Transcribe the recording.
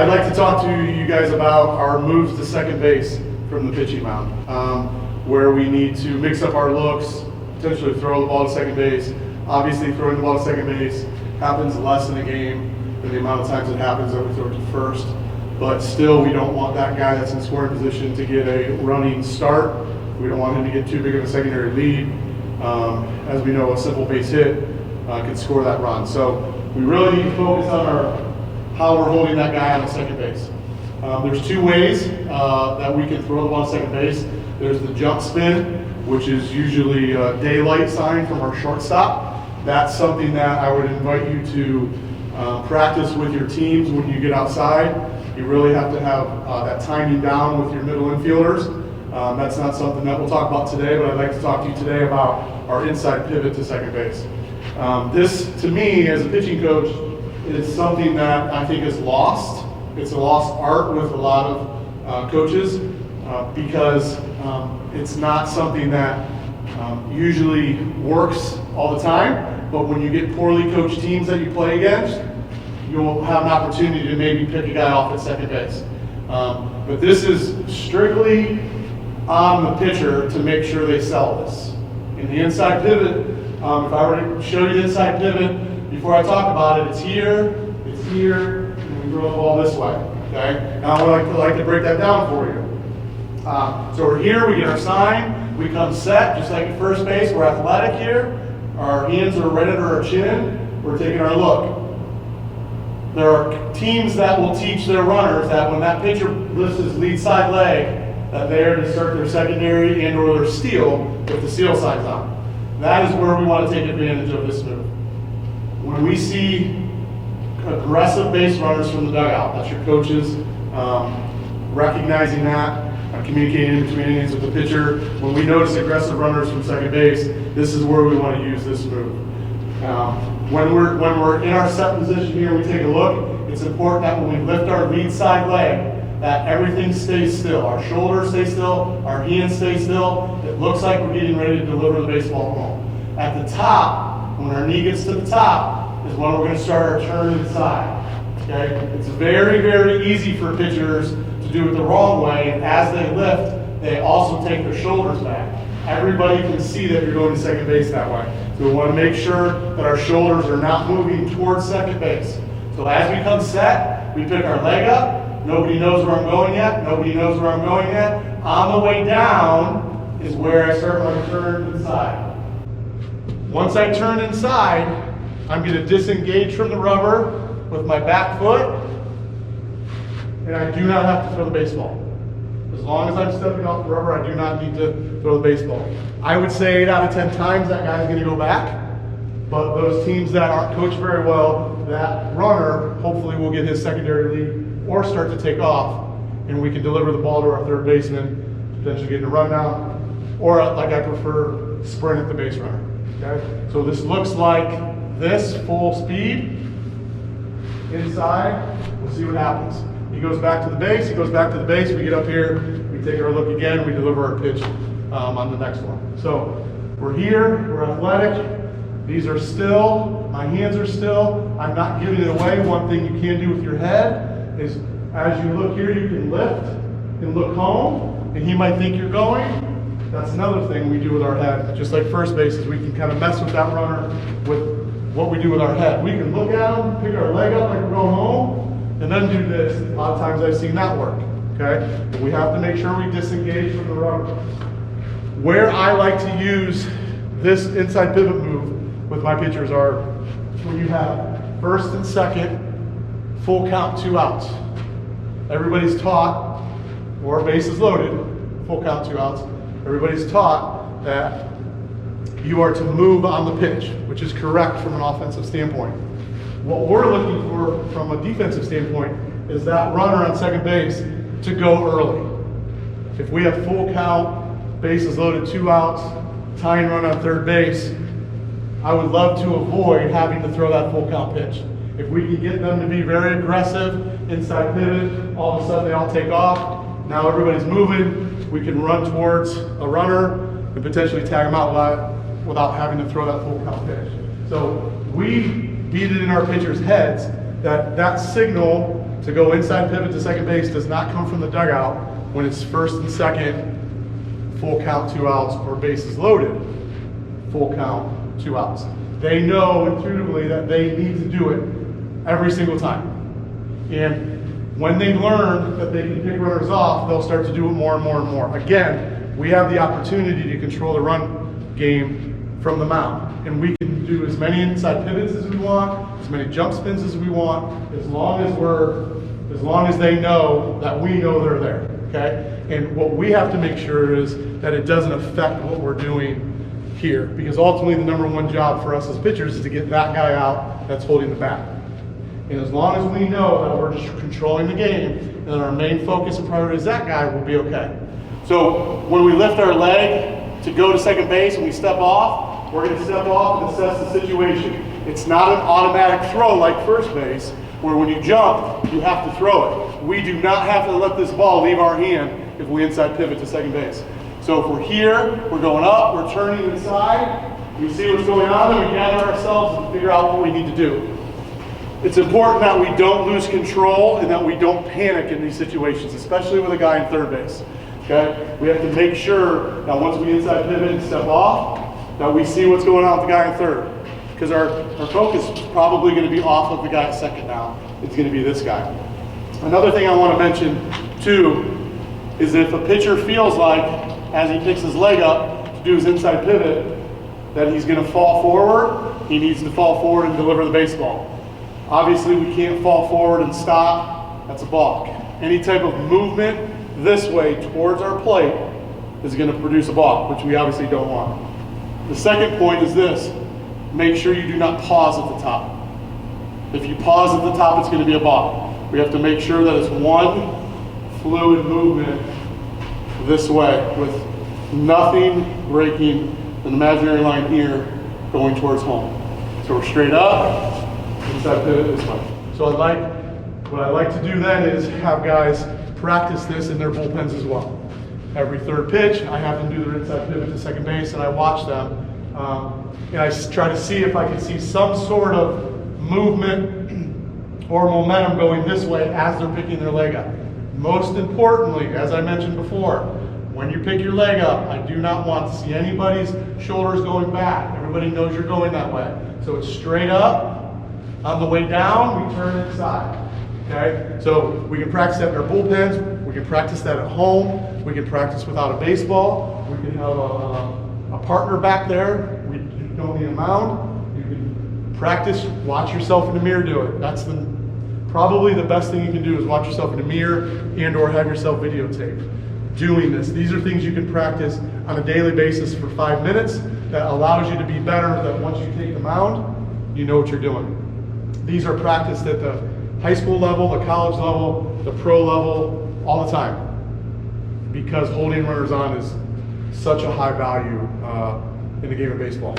I'd like to talk to you guys about our moves to second base from the pitching mound, where we need to mix up our looks, potentially throw the ball to second base. Obviously, throwing the ball to second base happens less in a game than the amount of times it happens that we throw it to first. But still, we don't want that guy that's in scoring position to get a running start. We don't want him to get too big of a secondary lead. As we know, a simple base hit can score that run. So we really need to focus on how we're holding that guy on the second base. There's two ways that we can throw the ball to second base. There's the jump spin, which is usually a daylight sign from our shortstop. That's something that I would invite you to practice with your teams when you get outside. You really have to have that timing down with your middle infielders. That's not something that we'll talk about today, but I'd like to talk to you today about our inside pivot to second base. This, to me, as a pitching coach, is something that I think is lost. It's a lost art with a lot of coaches because it's not something that usually works all the time, but when you get poorly coached teams that you play against, you'll have an opportunity to maybe pick a guy off at second base. But this is strictly on the pitcher to make sure they sell this. In the inside pivot, if I were to show you the inside pivot, before I talk about it, it's here, and we throw the ball this way, okay? Now I would like to break that down for you. So we're here, we get our sign, we come set, just like at first base, we're athletic here, our hands are right under our chin, we're taking our look. There are teams that will teach their runners that when that pitcher lifts his lead side leg, that they are to start their secondary and or their steal with the steal signs on. That is where we want to take advantage of this move. When we see aggressive base runners from the dugout, that's your coaches recognizing that, communicating between innings with the pitcher. When we notice aggressive runners from second base, this is where we want to use this move. When we're in our set position here, we take a look. It's important that when we lift our lead side leg, that everything stays still. Our shoulders stay still, our hands stay still. It looks like we're getting ready to deliver the baseball home. At the top, when our knee gets to the top, is when we're going to start our turn inside. Okay? It's very, very easy for pitchers to do it the wrong way, and as they lift, they also take their shoulders back. Everybody can see that you're going to second base that way. So we want to make sure that our shoulders are not moving towards second base. So as we come set, we pick our leg up. Nobody knows where I'm going yet. Nobody knows where I'm going yet. On the way down is where I start my turn inside. Once I turn inside, I'm going to disengage from the rubber with my back foot, and I do not have to throw the baseball. As long as I'm stepping off the rubber, I do not need to throw the baseball. I would say 8 out of 10 times that guy's going to go back, but those teams that aren't coached very well, that runner hopefully will get his secondary lead or start to take off, and we can deliver the ball to our third baseman, potentially getting a run down, or like I prefer, sprint at the base runner. Okay? So this looks like this, full speed, inside, we'll see what happens. He goes back to the base, we get up here, we take our look again, we deliver our pitch on the next one. So we're here, we're athletic, these are still, my hands are still, I'm not giving it away. One thing you can do with your head is as you look here, you can lift and look home, and he might think you're going. That's another thing we do with our head. Just like first base is we can kind of mess with that runner with what we do with our head. We can look at him, pick our leg up like we're going home, and then do this. A lot of times I've seen that work, okay? But we have to make sure we disengage from the rubber. Where I like to use this inside pivot move with my pitchers are when you have first and second, full count, 2 outs. Everybody's taught, or bases loaded, full count, 2 outs. Everybody's taught that you are to move on the pitch, which is correct from an offensive standpoint. What we're looking for from a defensive standpoint is that runner on second base to go early. If we have full count, bases loaded, 2 outs, tying run on third base, I would love to avoid having to throw that full count pitch. If we can get them to be very aggressive, inside pivot, all of a sudden they all take off. Now everybody's moving. We can run towards a runner and potentially tag them out without having to throw that full count pitch. So we beat it in our pitchers' heads that signal to go inside pivot to second base does not come from the dugout when it's first and second, full count, 2 outs, or bases loaded, full count, 2 outs. They know intuitively that they need to do it every single time. And when they learn that they can pick runners off, they'll start to do it more and more and more. Again, we have the opportunity to control the run game from the mound. And we can do as many inside pivots as we want, as many jump spins as we want, as long as they know that we know they're there, okay? And what we have to make sure is that it doesn't affect what we're doing here, because ultimately the number one job for us as pitchers is to get that guy out that's holding the bat. And as long as we know that we're just controlling the game, and our main focus and priority is that guy, we'll be okay. So when we lift our leg to go to second base and we step off, we're going to step off and assess the situation. It's not an automatic throw like first base, where when you jump, you have to throw it. We do not have to let this ball leave our hand if we inside pivot to second base. So if we're here, we're going up, we're turning inside, we see what's going on, and we gather ourselves and figure out what we need to do. It's important that we don't lose control and that we don't panic in these situations, especially with a guy in third base. Okay? We have to make sure that once we inside pivot and step off, that we see what's going on with the guy in third. Because our focus is probably going to be off of the guy at second now. It's going to be this guy. Another thing I want to mention too is if a pitcher feels like, as he picks his leg up to do his inside pivot, that he's going to fall forward, he needs to fall forward and deliver the baseball. Obviously, we can't fall forward and stop. That's a balk. Any type of movement this way towards our plate is going to produce a balk, which we obviously don't want. The second point is this. Make sure you do not pause at the top. If you pause at the top, it's going to be a balk. We have to make sure that it's one fluid movement this way with nothing breaking an imaginary line here going towards home. So we're straight up, inside pivot this way. So what I like to do then is have guys practice this in their bullpens as well. Every third pitch, I have them do their inside pivot to second base, and I watch them. And I try to see if I can see some sort of movement or momentum going this way as they're picking their leg up. Most importantly, as I mentioned before, when you pick your leg up, I do not want to see anybody's shoulders going back. Everybody knows you're going that way. So it's straight up. On the way down, we turn inside. Okay? So we can practice that in our bullpens. We can practice that at home. We can practice without a baseball. We can have a partner back there. We don't need a mound. You can practice, watch yourself in the mirror do it. That's probably the best thing you can do is watch yourself in the mirror and or have yourself videotaped doing this. These are things you can practice on a daily basis for 5 minutes that allows you to be better, that once you take the mound, you know what you're doing. These are practiced at the high school level, the college level, the pro level, all the time, because holding runners on is such a high value in the game of baseball.